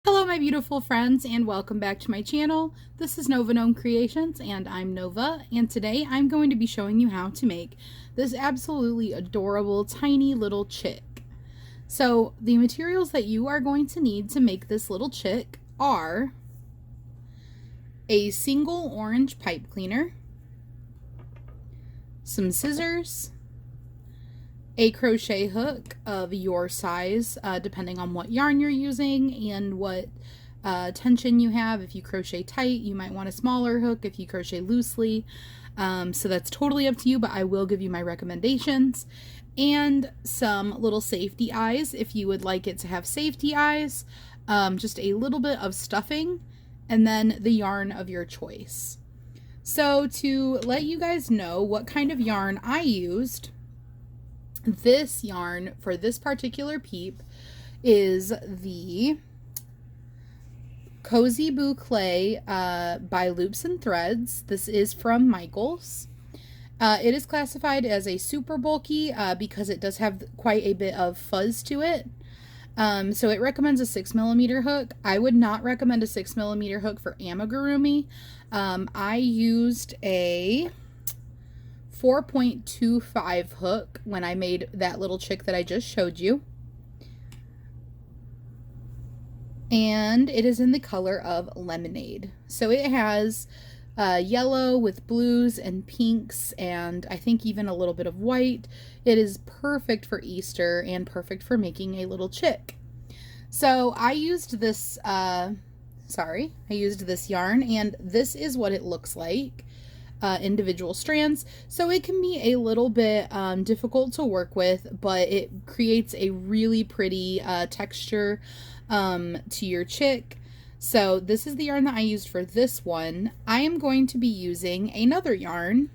Hello my beautiful friends and welcome back to my channel. This is Nova Gnome Creations and I'm Nova, and today I'm going to be showing you how to make this absolutely adorable tiny little chick. So the materials that you are going to need to make this little chick are a single orange pipe cleaner, some scissors, a crochet hook of your size, depending on what yarn you're using and what tension you have. If you crochet tight, you might want a smaller hook. If you crochet loosely, so that's totally up to you, but I will give you my recommendations. And some little safety eyes if you would like it to have safety eyes, just a little bit of stuffing, and then the yarn of your choice. So to let you guys know what kind of yarn I used, this yarn for this particular peep is the Cozy Boucle by Loops and Threads. This is from Michaels. It is classified as a super bulky because it does have quite a bit of fuzz to it. So it recommends a 6mm hook. I would not recommend a 6mm hook for amigurumi. I used a 4.25 hook when I made that little chick that I just showed you. And it is in the color of Lemonade. So it has yellow with blues and pinks, and I think even a little bit of white. It is perfect for Easter and perfect for making a little chick. So I used this, I used this yarn, and this is what it looks like. Individual strands, so it can be a little bit difficult to work with, but it creates a really pretty texture to your chick. So this is the yarn that I used for this one. I am going to be using another yarn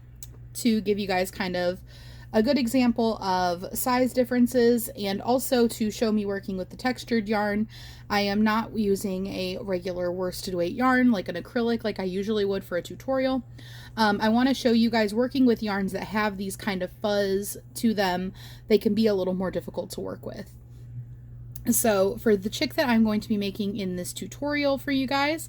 to give you guys kind of a good example of size differences, and also to show me working with the textured yarn. I am not using a regular worsted weight yarn like an acrylic like I usually would for a tutorial. I want to show you guys working with yarns that have these kind of fuzz to them. They can be a little more difficult to work with. So for the chick that I'm going to be making in this tutorial for you guys,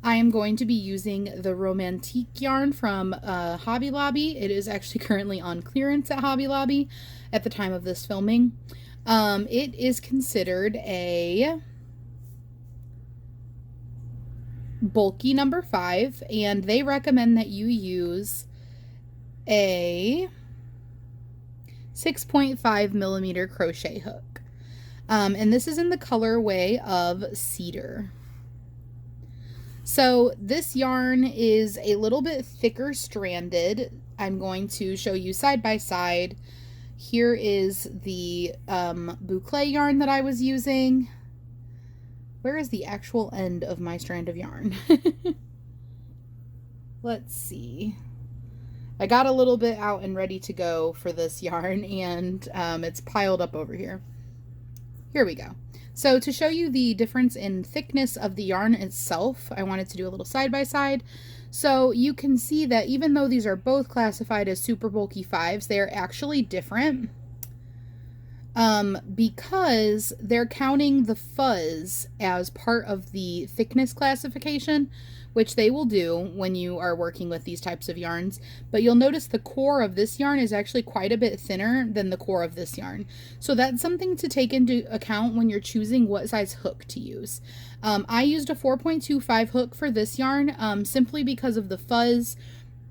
I am going to be using the Romantique yarn from Hobby Lobby. It is actually currently on clearance at Hobby Lobby at the time of this filming. It is considered a bulky number 5, and they recommend that you use a 6.5mm crochet hook. And this is in the colorway of Cedar. So this yarn is a little bit thicker stranded. I'm going to show you side by side. Here is the boucle yarn that I was using. Where is the actual end of my strand of yarn? Let's see. I got a little bit out and ready to go for this yarn, and it's piled up over here. Here we go. So to show you the difference in thickness of the yarn itself, I wanted to do a little side by side. So you can see that even though these are both classified as super bulky 5s, they are actually different because they're counting the fuzz as part of the thickness classification, which they will do when you are working with these types of yarns. But you'll notice the core of this yarn is actually quite a bit thinner than the core of this yarn. So that's something to take into account when you're choosing what size hook to use. I used a 4.25 hook for this yarn simply because of the fuzz.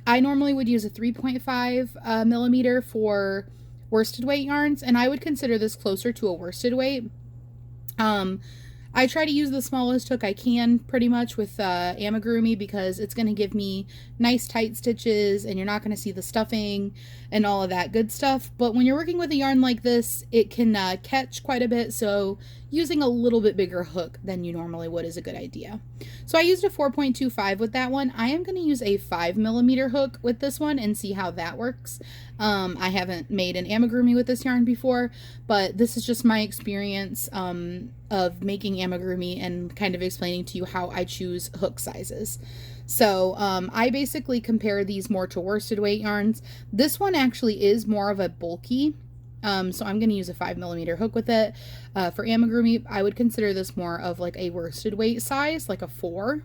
I normally would use a 3.5 millimeter for worsted weight yarns, and I would consider this closer to a worsted weight. I try to use the smallest hook I can pretty much with amigurumi because it's going to give me nice tight stitches and you're not going to see the stuffing and all of that good stuff. But when you're working with a yarn like this, it can catch quite a bit, so using a little bit bigger hook than you normally would is a good idea. So I used a 4.25 with that one. I am going to use a 5mm hook with this one and see how that works. I haven't made an amigurumi with this yarn before, but this is just my experience of making amigurumi and kind of explaining to you how I choose hook sizes. So I basically compare these more to worsted weight yarns. This one actually is more of a bulky So I'm going to use a 5mm hook with it. For amigurumi, I would consider this more of like a worsted weight size, like a 4.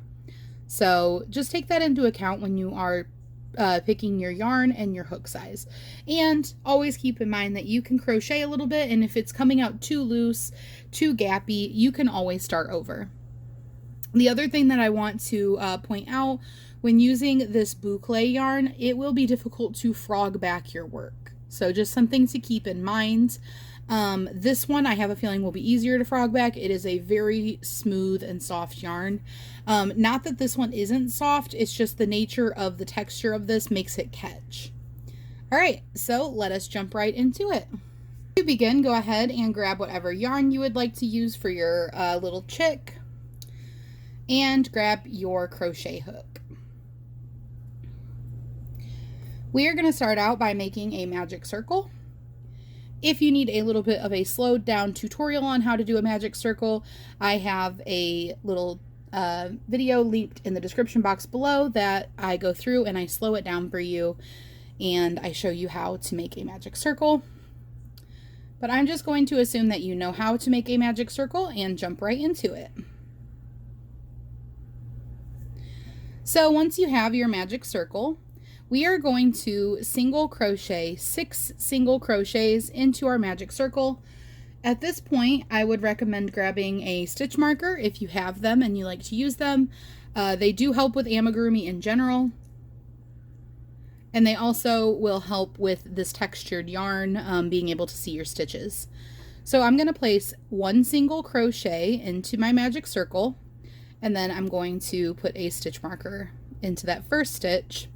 So just take that into account when you are picking your yarn and your hook size. And always keep in mind that you can crochet a little bit, and if it's coming out too loose, too gappy, you can always start over. The other thing that I want to point out, when using this boucle yarn, it will be difficult to frog back your work. So just something to keep in mind. This one I have a feeling will be easier to frog back. It is a very smooth and soft yarn. Not that this one isn't soft, it's just the nature of the texture of this makes it catch. All right, so let us jump right into it. To begin, go ahead and grab whatever yarn you would like to use for your little chick, and grab your crochet hook. We are going to start out by making a magic circle. If you need a little bit of a slowed down tutorial on how to do a magic circle, I have a little video linked in the description box below that I go through and I slow it down for you and I show you how to make a magic circle. But I'm just going to assume that you know how to make a magic circle and jump right into it. So once you have your magic circle, we are going to single crochet 6 single crochets into our magic circle. At this point, I would recommend grabbing a stitch marker if you have them and you like to use them. They do help with amigurumi in general, and they also will help with this textured yarn, being able to see your stitches. So I'm going to place 1 single crochet into my magic circle, and then I'm going to put a stitch marker into that first stitch.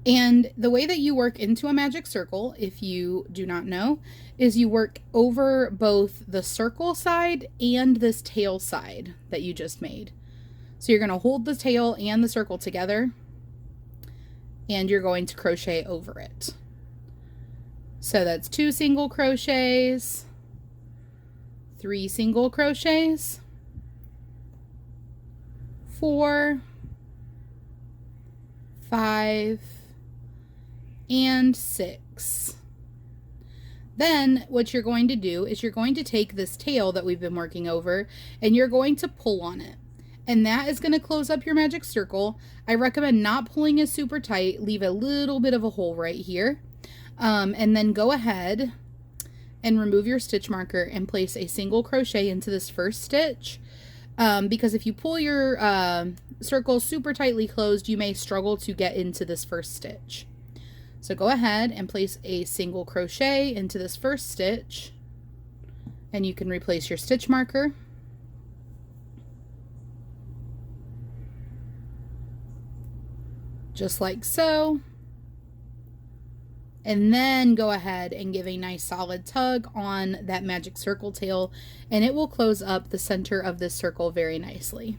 And the way that you work into a magic circle, if you do not know, is you work over both the circle side and this tail side that you just made. So you're going to hold the tail and the circle together, and you're going to crochet over it. So that's 2 single crochets, 3 single crochets, 4, 5, and 6. Then what you're going to do is you're going to take this tail that we've been working over and you're going to pull on it. And that is going to close up your magic circle. I recommend not pulling it super tight. Leave a little bit of a hole right here. And then go ahead and remove your stitch marker and place a single crochet into this first stitch. Because if you pull your circle super tightly closed, you may struggle to get into this first stitch. So go ahead and place a single crochet into this first stitch, and you can replace your stitch marker. Just like so. And then go ahead and give a nice solid tug on that magic circle tail, and it will close up the center of this circle very nicely.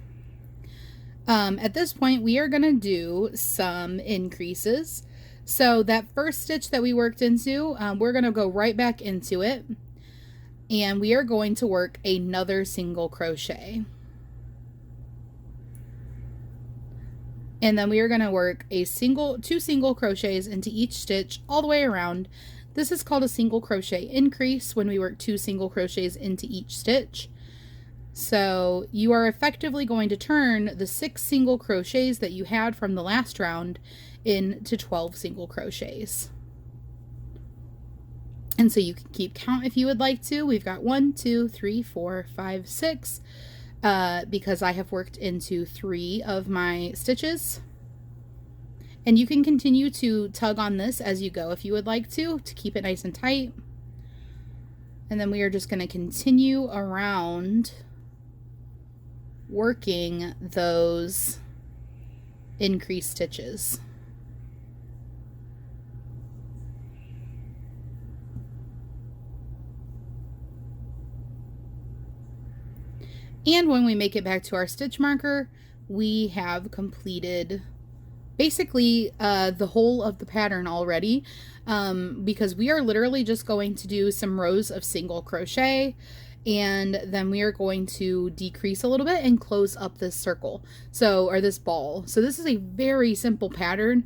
At this point, we are going to do some increases. So that first stitch that we worked into, we're going to go right back into it, and we are going to work another single crochet. And then we are going to work 2 single crochets into each stitch all the way around. This is called a single crochet increase when we work 2 single crochets into each stitch. So you are effectively going to turn the 6 single crochets that you had from the last round into 12 single crochets. And so you can keep count if you would like to. We've got 1, 2, 3, 4, 5, 6, because I have worked into 3 of my stitches. And you can continue to tug on this as you go if you would like to keep it nice and tight. And then we are just going to continue around working those increased stitches. And when we make it back to our stitch marker, we have completed basically the whole of the pattern already, because we are literally just going to do some rows of single crochet, and then we are going to decrease a little bit and close up this circle, or this ball. So this is a very simple pattern.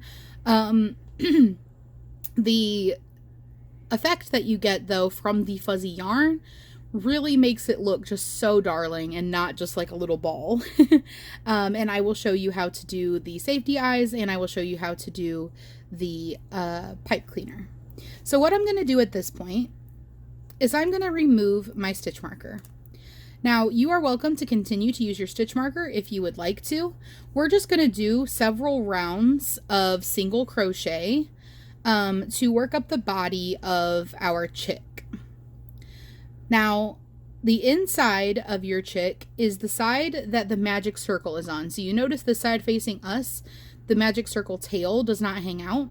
The effect that you get though from the fuzzy yarn really makes it look just so darling and not just like a little ball. And I will show you how to do the safety eyes, and I will show you how to do the pipe cleaner. So what I'm going to do at this point is I'm going to remove my stitch marker. Now, you are welcome to continue to use your stitch marker if you would like to. We're just going to do several rounds of single crochet to work up the body of our chick. Now, the inside of your chick is the side that the magic circle is on. So you notice the side facing us, the magic circle tail does not hang out,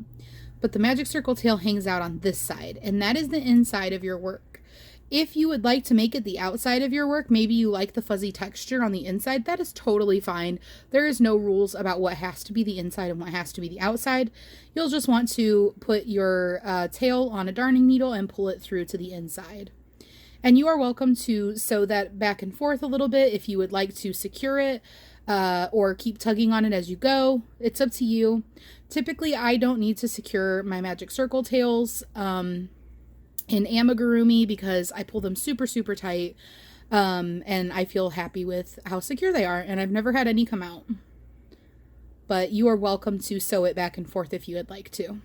but the magic circle tail hangs out on this side, and that is the inside of your work. If you would like to make it the outside of your work, maybe you like the fuzzy texture on the inside, that is totally fine. There is no rules about what has to be the inside and what has to be the outside. You'll just want to put your tail on a darning needle and pull it through to the inside. And you are welcome to sew that back and forth a little bit if you would like to secure it or keep tugging on it as you go. It's up to you. Typically, I don't need to secure my magic circle tails in amigurumi because I pull them super, super tight, and I feel happy with how secure they are, and I've never had any come out. But you are welcome to sew it back and forth if you would like to.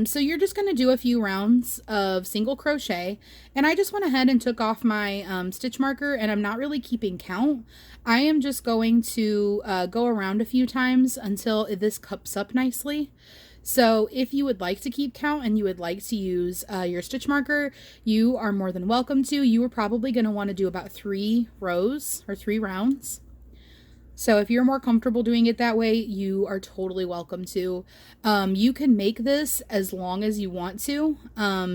So you're just going to do a few rounds of single crochet, and I just went ahead and took off my stitch marker, and I'm not really keeping count. I am just going to go around a few times until this cups up nicely. So if you would like to keep count and you would like to use your stitch marker, you are more than welcome to. You are probably going to want to do about 3 rows or 3 rounds. So if you're more comfortable doing it that way, you are totally welcome to. You can make this as long as you want to.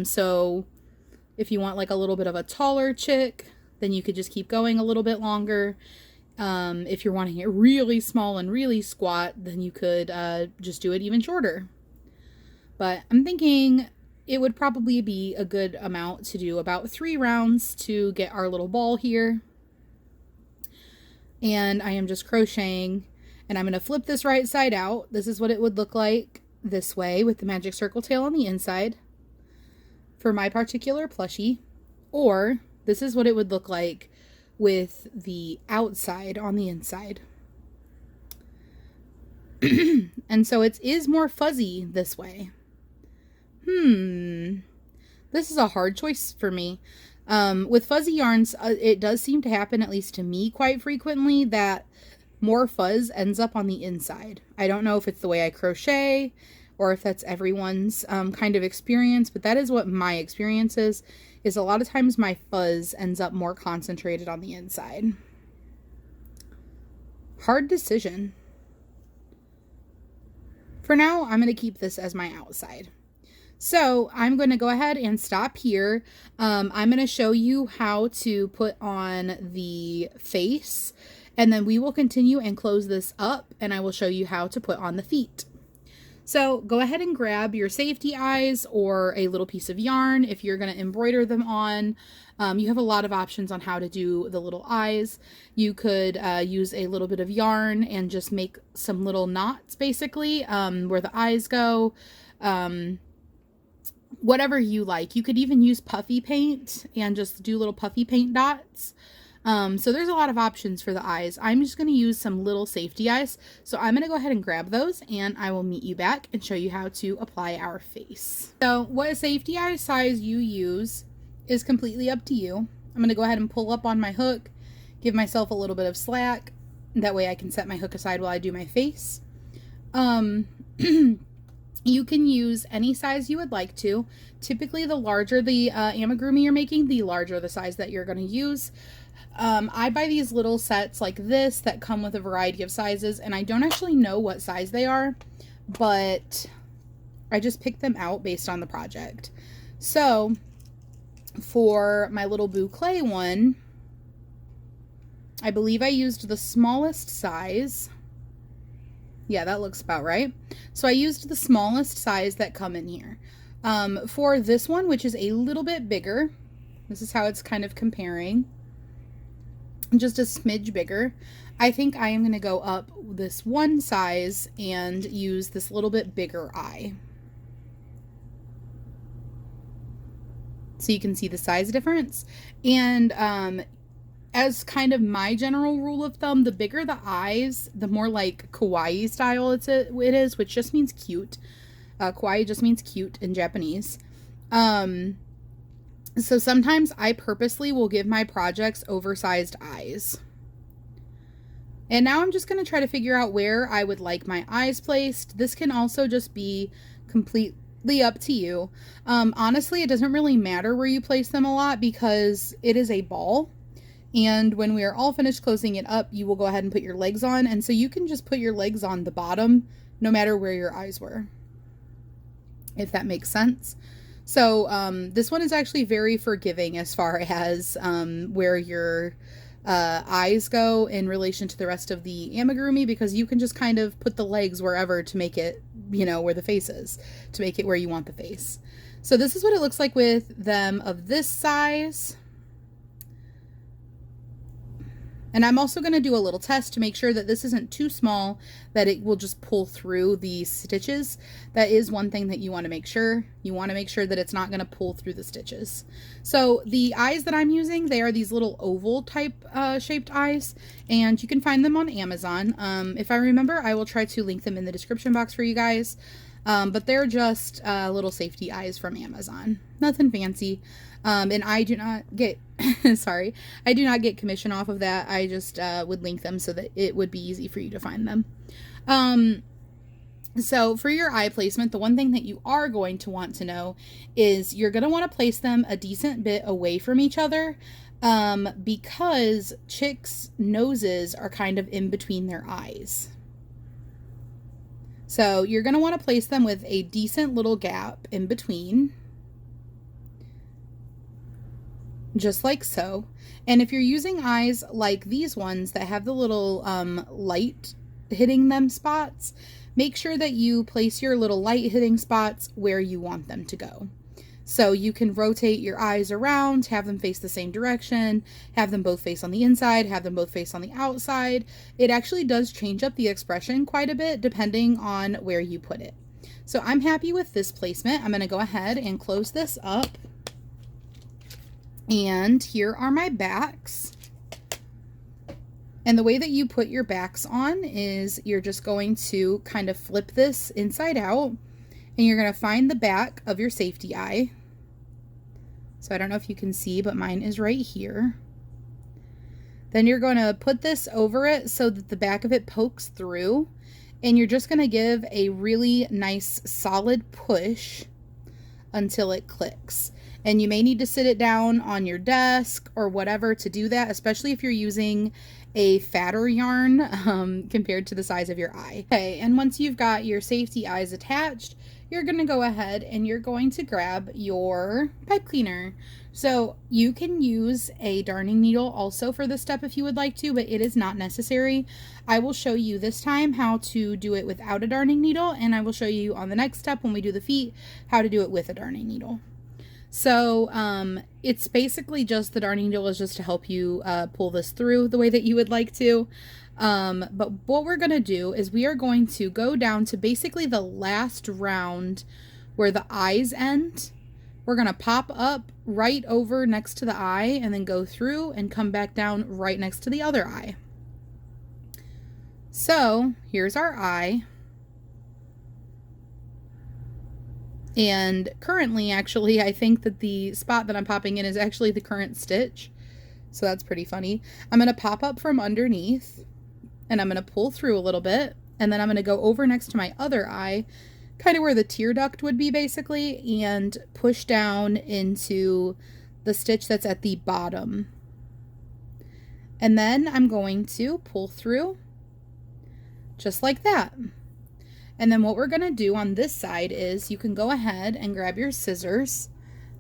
So if you want like a little bit of a taller chick, then you could just keep going a little bit longer. If you're wanting it really small and really squat, then you could just do it even shorter. But I'm thinking it would probably be a good amount to do about 3 rounds to get our little ball here. And I am just crocheting, and I'm going to flip this right side out. This is what it would look like this way with the magic circle tail on the inside for my particular plushie. Or this is what it would look like with the outside on the inside. And so it is more fuzzy this way. This is a hard choice for me. With fuzzy yarns, it does seem to happen, at least to me quite frequently, that more fuzz ends up on the inside. I don't know if it's the way I crochet or if that's everyone's kind of experience, but that is what my experience is a lot of times my fuzz ends up more concentrated on the inside. Hard decision. For now, I'm going to keep this as my outside. So I'm going to go ahead and stop here. I'm going to show you how to put on the face, and then we will continue and close this up, and I will show you how to put on the feet. So go ahead and grab your safety eyes or a little piece of yarn if you're going to embroider them on. You have a lot of options on how to do the little eyes. You could use a little bit of yarn and just make some little knots basically where the eyes go. Whatever you like. You could even use puffy paint and just do little puffy paint dots. So there's a lot of options for the eyes. I'm just going to use some little safety eyes. So I'm going to go ahead and grab those, and I will meet you back and show you how to apply our face. So what safety eye size you use is completely up to you. I'm going to go ahead and pull up on my hook, give myself a little bit of slack. That way I can set my hook aside while I do my face. You can use any size you would like to. Typically, the larger the amigurumi you're making, the larger the size that you're going to use. I buy these little sets like this that come with a variety of sizes, and I don't actually know what size they are, but I just picked them out based on the project. So, for my little boucle one, I believe I used the smallest size. Yeah, that looks about right. So I used the smallest size that come in here. For this one, which is a little bit bigger, this is how it's kind of comparing, just a smidge bigger. I think I am going to go up this one size and use this little bit bigger eye. so you can see the size difference. And as kind of my general rule of thumb, the bigger the eyes, the more like kawaii style it is, which just means cute. Kawaii just means cute in Japanese. So sometimes I purposely will give my projects oversized eyes. And now I'm just going to try to figure out where I would like my eyes placed. This can also just be completely up to you. Honestly, it doesn't really matter where you place them a lot because it is a ball. And when we are all finished closing it up, you will go ahead and put your legs on. And so you can just put your legs on the bottom no matter where your eyes were, if that makes sense. So this one is actually very forgiving as far as where your eyes go in relation to the rest of the amigurumi, because you can just kind of put the legs wherever to make it, you know, where the face is, to make it where you want the face. So this is what it looks like with them of this size. And I'm also going to do a little test to make sure that this isn't too small, that it will just pull through the stitches. That is one thing that you want to make sure. You want to make sure that it's not going to pull through the stitches. So the eyes that I'm using, they are these little oval type shaped eyes, and you can find them on Amazon. If I remember, I will try to link them in the description box for you guys. But they're just little safety eyes from Amazon. Nothing fancy. And I do not get, sorry, I do not get commission off of that. I just would link them so that it would be easy for you to find them. So for your eye placement, the one thing that you are going to want to know is you're going to want to place them a decent bit away from each other, because chicks' noses are kind of in between their eyes. So you're going to want to place them with a decent little gap in between, just like so. And if you're using eyes like these ones that have the little light hitting them spots, make sure that you place your little light hitting spots where you want them to go. So you can rotate your eyes around, have them face the same direction, have them both face on the inside, have them both face on the outside. It actually does change up the expression quite a bit depending on where you put it. So I'm happy with this placement. I'm going to go ahead and close this up. And here are my backs. And the way that you put your backs on is you're just going to kind of flip this inside out, and you're going to find the back of your safety eye. So I don't know if you can see, but mine is right here. Then you're going to put this over it so that the back of it pokes through, and you're just going to give a really nice solid push until it clicks. And you may need to sit it down on your desk or whatever to do that, especially if you're using a fatter yarn compared to the size of your eye. Okay, and once you've got your safety eyes attached, you're going to go ahead and you're going to grab your pipe cleaner. So you can use a darning needle also for this step if you would like to, but it is not necessary. I will show you this time how to do it without a darning needle, and I will show you on the next step when we do the feet how to do it with a darning needle. So it's basically just, the darning needle is just to help you pull this through the way that you would like to. But what we're going to do is we are going to go down to basically the last round where the eyes end. We're going to pop up right over next to the eye and then go through and come back down right next to the other eye. So here's our eye. And currently, actually, I think that the spot that I'm popping in is actually the current stitch. So that's pretty funny. I'm going to pop up from underneath, and I'm going to pull through a little bit, and then I'm going to go over next to my other eye, kind of where the tear duct would be basically, and push down into the stitch that's at the bottom. And then I'm going to pull through just like that. And then what we're going to do on this side is you can go ahead and grab your scissors,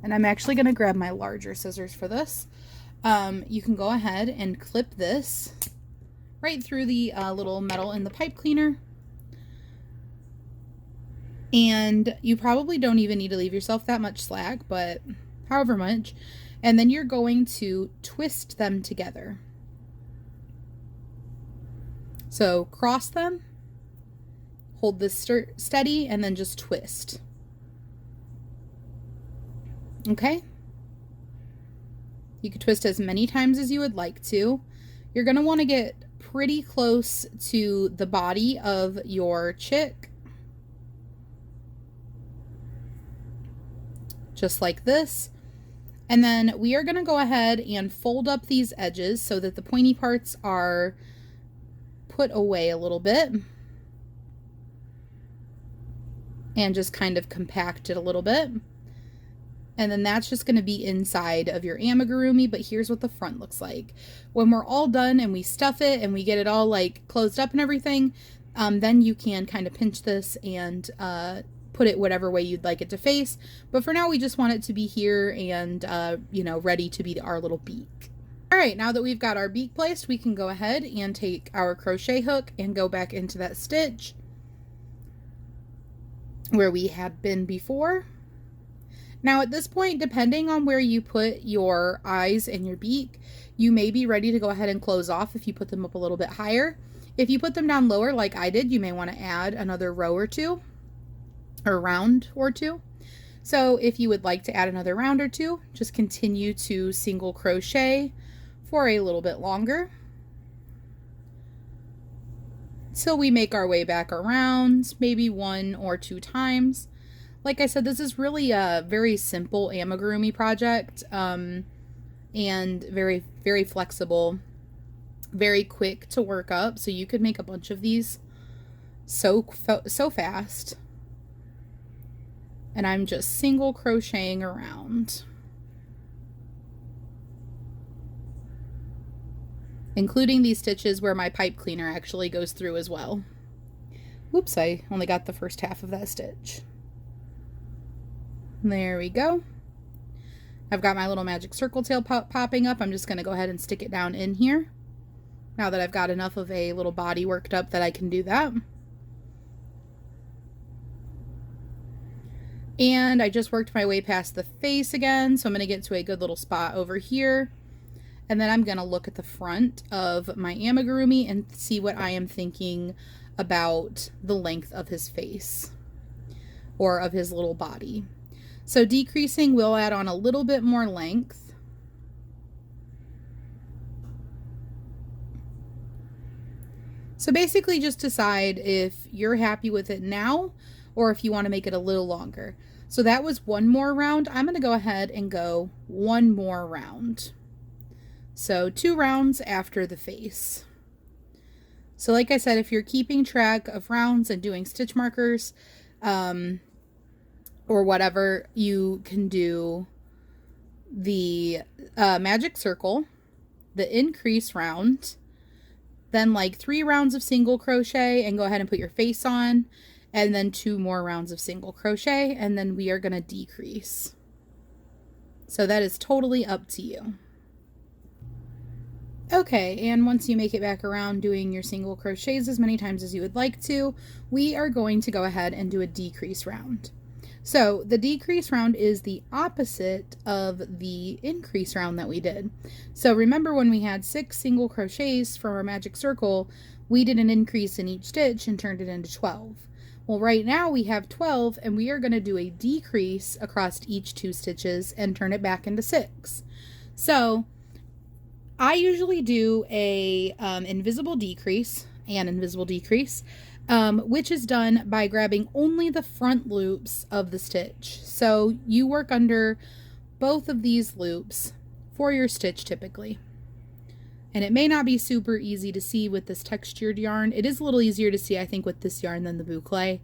and I'm actually going to grab my larger scissors for this. You can go ahead and clip this right through the little metal in the pipe cleaner. And you probably don't even need to leave yourself that much slack, but however much. And then you're going to twist them together. So cross them. Hold this steady and then just twist. Okay? You could twist as many times as you would like to. You're going to want to get pretty close to the body of your chick, just like this. And then we are going to go ahead and fold up these edges so that the pointy parts are put away a little bit, and just kind of compact it a little bit. And then that's just going to be inside of your amigurumi, but here's what the front looks like. When we're all done and we stuff it and we get it all like closed up and everything, then you can kind of pinch this and put it whatever way you'd like it to face. But for now, we just want it to be here and, you know, ready to be our little beak. All right, now that we've got our beak placed, we can go ahead and take our crochet hook and go back into that stitch where we had been before. Now at this point, depending on where you put your eyes and your beak, you may be ready to go ahead and close off if you put them up a little bit higher. If you put them down lower like I did, you may want to add another row or two, or round or two. So if you would like to add another round or two, just continue to single crochet for a little bit longer till we make our way back around, maybe 1 or 2 times. Like I said, this is really a very simple amigurumi project, and very, very flexible, very quick to work up. So you could make a bunch of these so fast. And I'm just single crocheting around, including these stitches where my pipe cleaner actually goes through as well. Whoops, I only got the first half of that stitch. There we go. I've got my little magic circle tail popping up. I'm just going to go ahead and stick it down in here now that I've got enough of a little body worked up that I can do that. And I just worked my way past the face again, so I'm going to get to a good little spot over here. And then I'm going to look at the front of my amigurumi and see what I am thinking about the length of his face, or of his little body. So decreasing will add on a little bit more length. So basically just decide if you're happy with it now or if you want to make it a little longer. So that was 1 more round. I'm going to go ahead and go 1 more round. So 2 rounds after the face. So like I said, if you're keeping track of rounds and doing stitch markers, or whatever, you can do the magic circle, the increase round, then like 3 rounds of single crochet and go ahead and put your face on, and then 2 more rounds of single crochet, and then we are going to decrease. So that is totally up to you. Okay, and once you make it back around doing your single crochets as many times as you would like to, we are going to go ahead and do a decrease round. So the decrease round is the opposite of the increase round that we did. So remember when we had 6 single crochets from our magic circle, we did an increase in each stitch and turned it into 12. Well, right now we have 12, and we are going to do a decrease across each 2 stitches and turn it back into 6. So I usually do a invisible decrease and invisible decrease, which is done by grabbing only the front loops of the stitch. So you work under both of these loops for your stitch typically. And it may not be super easy to see with this textured yarn. It is a little easier to see, I think, with this yarn than the boucle.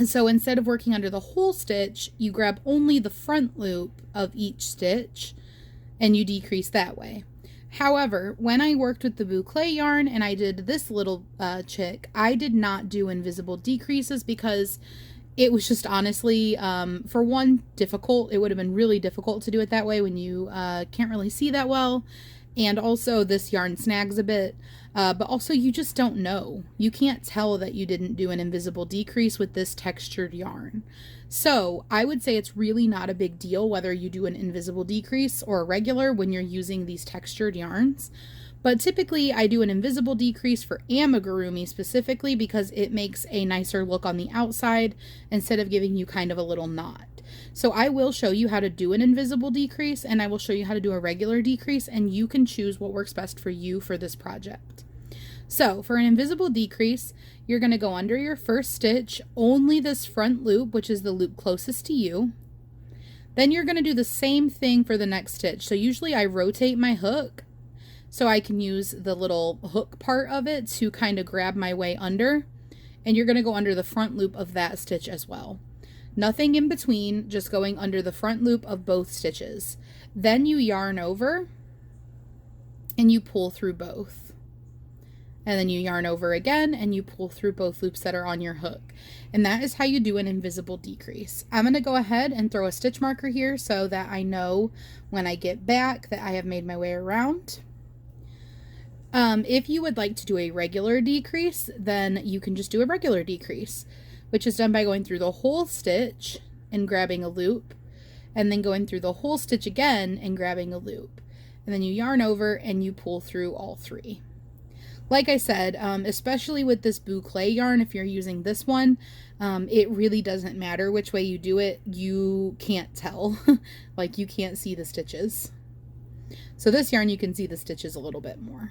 So instead of working under the whole stitch, you grab only the front loop of each stitch and you decrease that way. However, when I worked with the boucle yarn and I did this little chick, I did not do invisible decreases because it was just honestly, for one, difficult. It would have been really difficult to do it that way when you can't really see that well. And also this yarn snags a bit, but also you just don't know. You can't tell that you didn't do an invisible decrease with this textured yarn. So I would say it's really not a big deal whether you do an invisible decrease or a regular when you're using these textured yarns. But typically I do an invisible decrease for amigurumi specifically because it makes a nicer look on the outside instead of giving you kind of a little knot. So I will show you how to do an invisible decrease, and I will show you how to do a regular decrease, and you can choose what works best for you for this project. So for an invisible decrease, you're going to go under your first stitch, only this front loop, which is the loop closest to you. Then you're going to do the same thing for the next stitch. So usually I rotate my hook so I can use the little hook part of it to kind of grab my way under. And you're going to go under the front loop of that stitch as well. Nothing in between, just going under the front loop of both stitches. Then you yarn over and you pull through both. And then you yarn over again and you pull through both loops that are on your hook. And that is how you do an invisible decrease. I'm going to go ahead and throw a stitch marker here so that I know when I get back that I have made my way around. If you would like to do a regular decrease, then you can just do a regular decrease, which is done by going through the whole stitch and grabbing a loop, and then going through the whole stitch again and grabbing a loop. And then you yarn over and you pull through all three. Like I said, especially with this boucle yarn, if you're using this one, it really doesn't matter which way you do it. You can't tell. Like, you can't see the stitches. So this yarn, you can see the stitches a little bit more.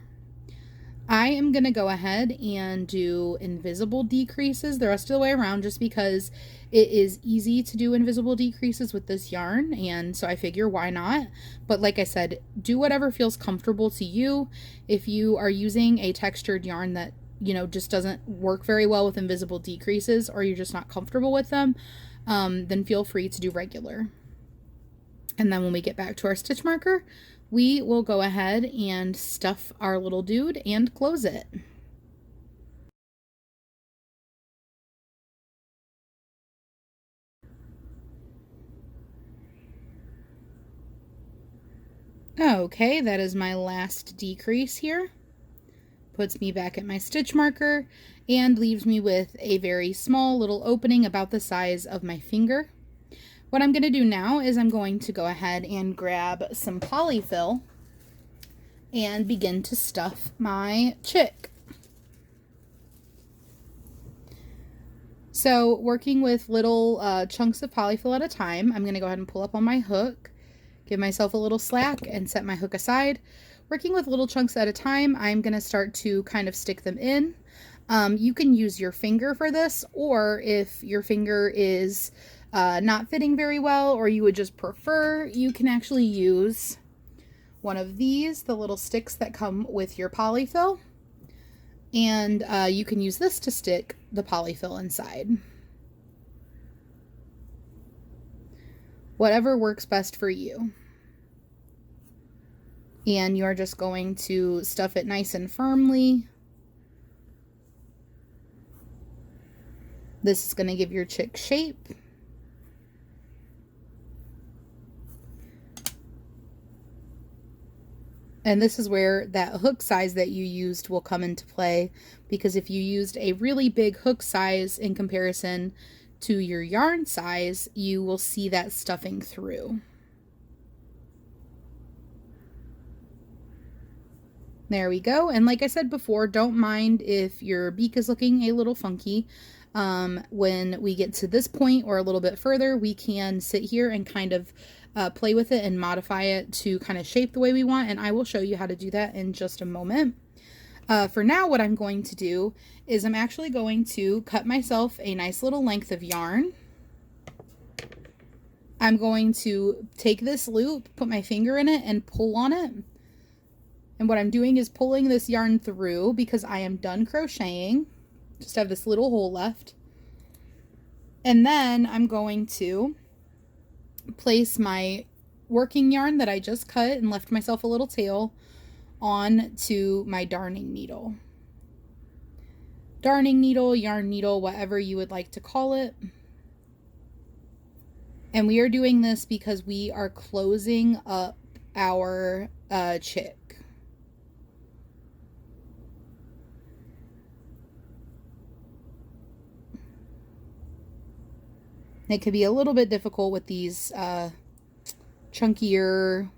I am going to go ahead and do invisible decreases the rest of the way around just because it is easy to do invisible decreases with this yarn, and so I figure why not. But like I said, do whatever feels comfortable to you. If you are using a textured yarn that, you know, just doesn't work very well with invisible decreases, or you're just not comfortable with them, then feel free to do regular. And then when we get back to our stitch marker, we will go ahead and stuff our little dude and close it. Okay, that is my last decrease here. Puts me back at my stitch marker and leaves me with a very small little opening about the size of my finger. What I'm going to do now is I'm going to go ahead and grab some polyfill and begin to stuff my chick. So working with little chunks of polyfill at a time, I'm going to go ahead and pull up on my hook, give myself a little slack and set my hook aside. Working with little chunks at a time, I'm going to start to kind of stick them in. You can use your finger for this, or if your finger is not fitting very well, or you would just prefer, you can actually use one of these, the little sticks that come with your polyfill, and you can use this to stick the polyfill inside. Whatever works best for you. And you're just going to stuff it nice and firmly. This is going to give your chick shape. And this is where that hook size that you used will come into play, because if you used a really big hook size in comparison to your yarn size, you will see that stuffing through. There we go. And like I said before, don't mind if your beak is looking a little funky. When we get to this point or a little bit further, we can sit here and kind of play with it and modify it to kind of shape the way we want, and I will show you how to do that in just a moment. For now, what I'm going to do is I'm actually going to cut myself a nice little length of yarn. I'm going to take this loop, put my finger in it, and pull on it. And what I'm doing is pulling this yarn through because I am done crocheting. Just have this little hole left. And then I'm going to place my working yarn that I just cut and left myself a little tail on to my darning needle. Darning needle, yarn needle, whatever you would like to call it. And we are doing this because we are closing up our chick. It could be a little bit difficult with these chunkier,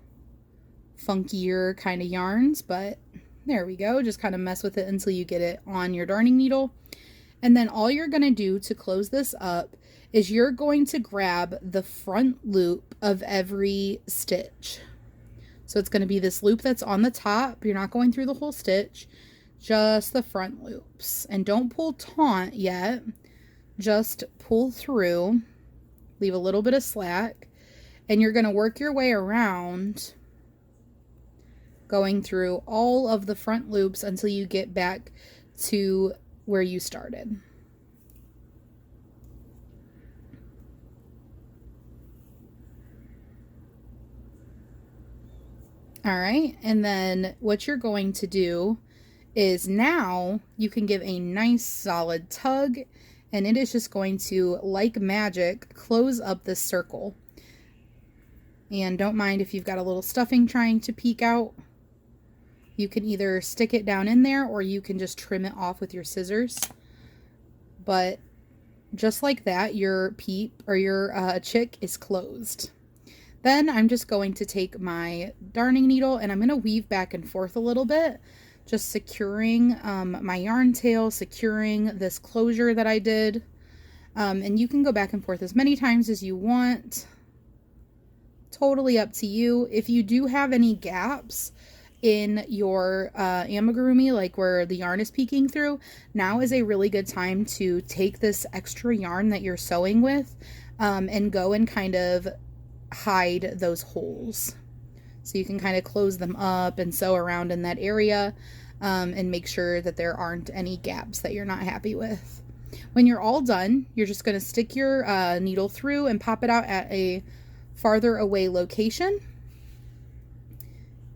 funkier kind of yarns, but There we go. Just kind of mess with it until you get it on your darning needle. And then all you're going to do to close this up is you're going to grab the front loop of every stitch. So it's going to be this loop that's on the top. You're not going through the whole stitch, just the front loops. And don't pull taut yet. Just pull through, leave a little bit of slack, and you're going to work your way around, going through all of the front loops until you get back to where you started. All right, and then what you're going to do is now you can give a nice solid tug, and it is just going to, like magic, close up this circle. And don't mind if you've got a little stuffing trying to peek out. You can either stick it down in there or you can just trim it off with your scissors. But just like that, your peep or your chick is closed. Then I'm just going to take my darning needle and I'm going to weave back and forth a little bit, just securing my yarn tail, securing this closure that I did. And you can go back and forth as many times as you want. Totally up to you. If you do have any gaps in your amigurumi, like where the yarn is peeking through, now is a really good time to take this extra yarn that you're sewing with and go and kind of hide those holes. So you can kind of close them up and sew around in that area and make sure that there aren't any gaps that you're not happy with. When you're all done, you're just going to stick your needle through and pop it out at a farther away location.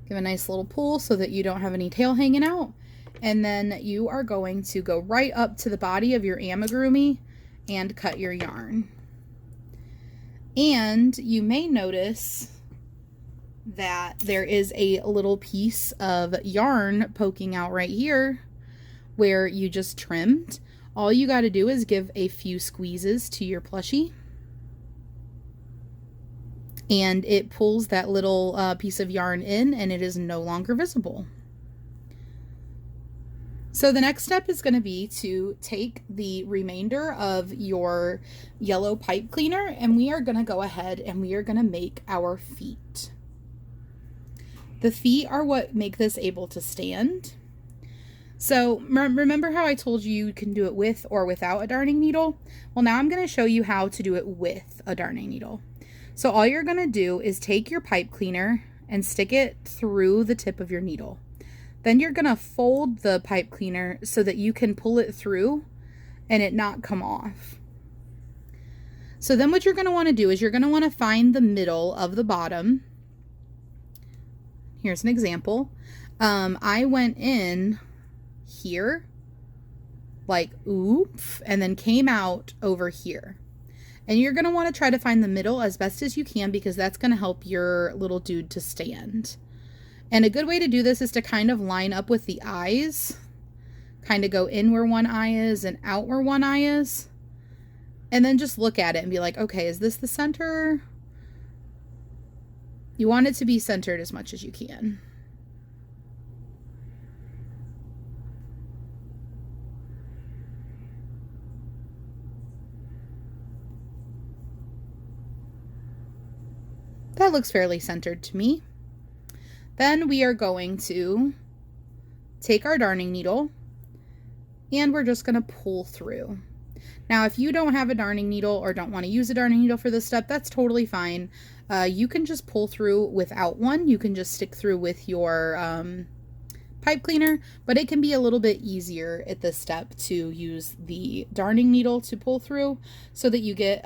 Give a nice little pull so that you don't have any tail hanging out. And then you are going to go right up to the body of your amigurumi and cut your yarn. And you may notice that there is a little piece of yarn poking out right here where you just trimmed. All you got to do is give a few squeezes to your plushie, and it pulls that little piece of yarn in and it is no longer visible. So the next step is going to be to take the remainder of your yellow pipe cleaner and we are going to go ahead and we are going to make our feet. The feet are what make this able to stand. So remember how I told you you can do it with or without a darning needle? Well, now I'm going to show you how to do it with a darning needle. So all you're going to do is take your pipe cleaner and stick it through the tip of your needle. Then you're going to fold the pipe cleaner so that you can pull it through and it not come off. So then what you're going to want to do is you're going to want to find the middle of the bottom. Here's an example. I went in here, like oops, and then came out over here. And you're going to want to try to find the middle as best as you can because that's going to help your little dude to stand. And a good way to do this is to kind of line up with the eyes. Kind of go in where one eye is and out where one eye is. And then just look at it and be like, okay, is this the center? You want it to be centered as much as you can. That looks fairly centered to me. Then we are going to take our darning needle and we're just going to pull through. Now, if you don't have a darning needle or don't want to use a darning needle for this step, that's totally fine. You can just pull through without one. You can just stick through with your pipe cleaner, but it can be a little bit easier at this step to use the darning needle to pull through so that you get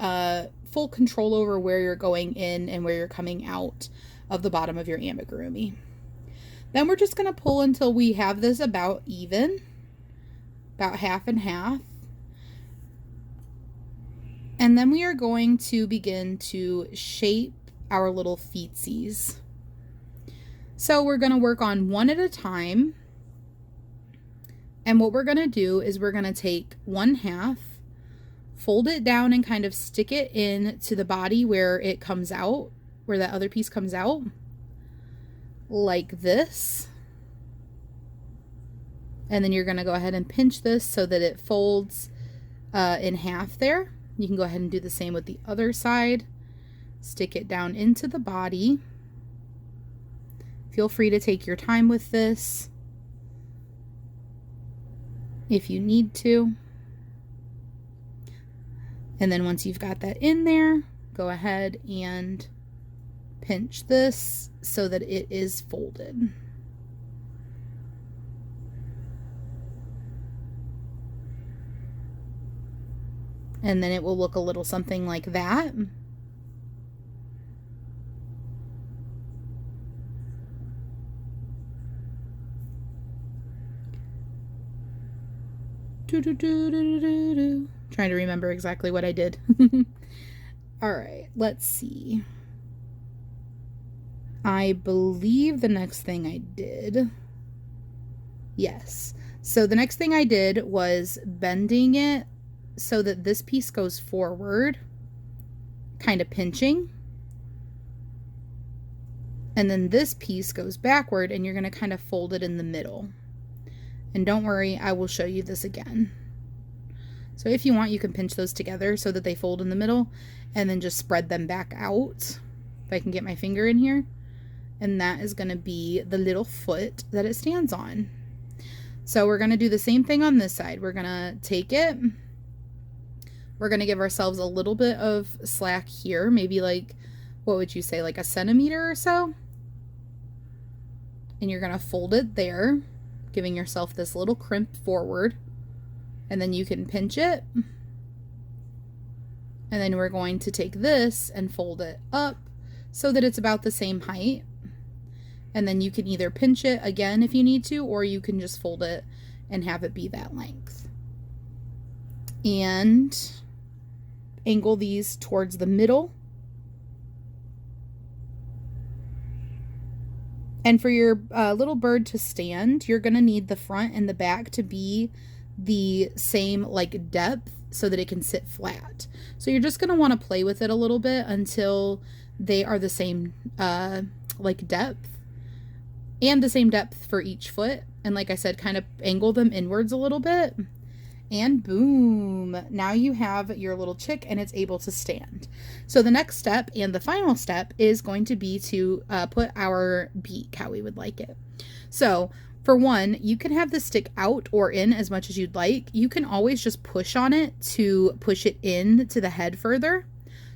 full control over where you're going in and where you're coming out of the bottom of your amigurumi. Then we're just going to pull until we have this about even, about half and half. And then we are going to begin to shape our little feetsies. So we're going to work on one at a time. And what we're going to do is we're going to take one half, fold it down and kind of stick it in to the body where it comes out, where that other piece comes out, like this. And then you're going to go ahead and pinch this so that it folds in half there. You can go ahead and do the same with the other side. Stick it down into the body. Feel free to take your time with this if you need to. And then once you've got that in there, go ahead and pinch this so that it is folded. And then it will look a little something like that. Trying to remember exactly what I did. All right, let's see. I believe the next thing I did. Yes. So the next thing I did was bending it so that this piece goes forward, kind of pinching. And then this piece goes backward, and you're going to kind of fold it in the middle. And don't worry, I will show you this again. So if you want, you can pinch those together so that they fold in the middle, and then just spread them back out. If I can get my finger in here. And that is going to be the little foot that it stands on. So we're going to do the same thing on this side. We're going to take it. We're going to give ourselves a little bit of slack here. Maybe like, what would you say, like a centimeter or so? And you're going to fold it there, giving yourself this little crimp forward. And then you can pinch it. And then we're going to take this and fold it up so that it's about the same height. And then you can either pinch it again if you need to, or you can just fold it and have it be that length. And angle these towards the middle. And for your little bird to stand, you're going to need the front and the back to be the same like depth so that it can sit flat. So you're just going to want to play with it a little bit until they are the same like depth, and the same depth for each foot. And like I said, kind of angle them inwards a little bit. And boom, now you have your little chick and it's able to stand. So the next step and the final step is going to be to put our beak how we would like it. So for one, you can have this stick out or in as much as you'd like. You can always just push on it to push it in to the head further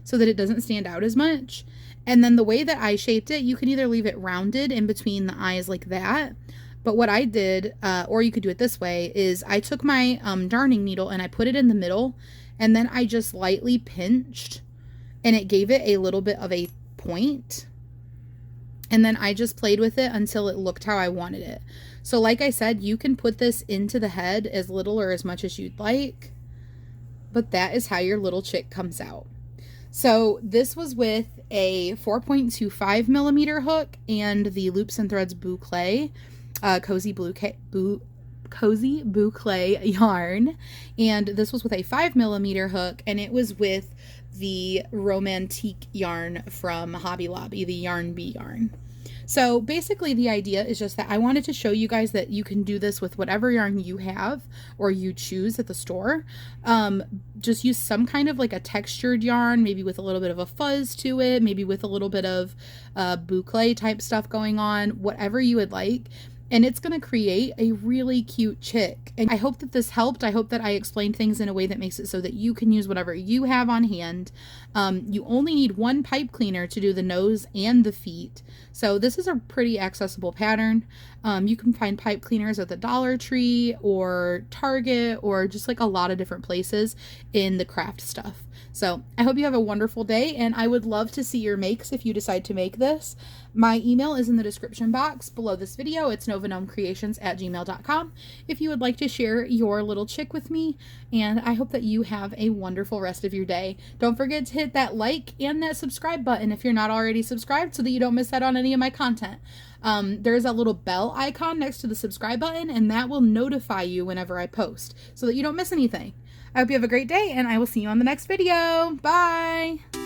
so that it doesn't stand out as much. And then the way that I shaped it, you can either leave it rounded in between the eyes like that. But what I did, or you could do it this way, is I took my darning needle and I put it in the middle, and then I just lightly pinched, and it gave it a little bit of a point. And then I just played with it until it looked how I wanted it. So like I said, you can put this into the head as little or as much as you'd like, but that is how your little chick comes out. So this was with a 4.25 millimeter hook and the Loops and Threads Boucle, Cozy Boucle yarn. And this was with a 5 millimeter hook, and it was with the Romantique yarn from Hobby Lobby, the Yarn Bee yarn. So basically the idea is just that I wanted to show you guys that you can do this with whatever yarn you have or you choose at the store. Just use some kind of like a textured yarn, maybe with a little bit of a fuzz to it, maybe with a little bit of boucle type stuff going on, whatever you would like. And it's going to create a really cute chick. And I hope that this helped. I hope that I explained things in a way that makes it so that you can use whatever you have on hand. You only need one pipe cleaner to do the nose and the feet. So this is a pretty accessible pattern. You can find pipe cleaners at the Dollar Tree or Target or just like a lot of different places in the craft stuff. So I hope you have a wonderful day, and I would love to see your makes if you decide to make this. My email is in the description box below this video. It's novagnomecreations@gmail.com if you would like to share your little chick with me, and I hope that you have a wonderful rest of your day. Don't forget to hit that like and that subscribe button if you're not already subscribed so that you don't miss out on any of my content. There's a little bell icon next to the subscribe button, and that will notify you whenever I post so that you don't miss anything. I hope you have a great day, and I will see you on the next video. Bye!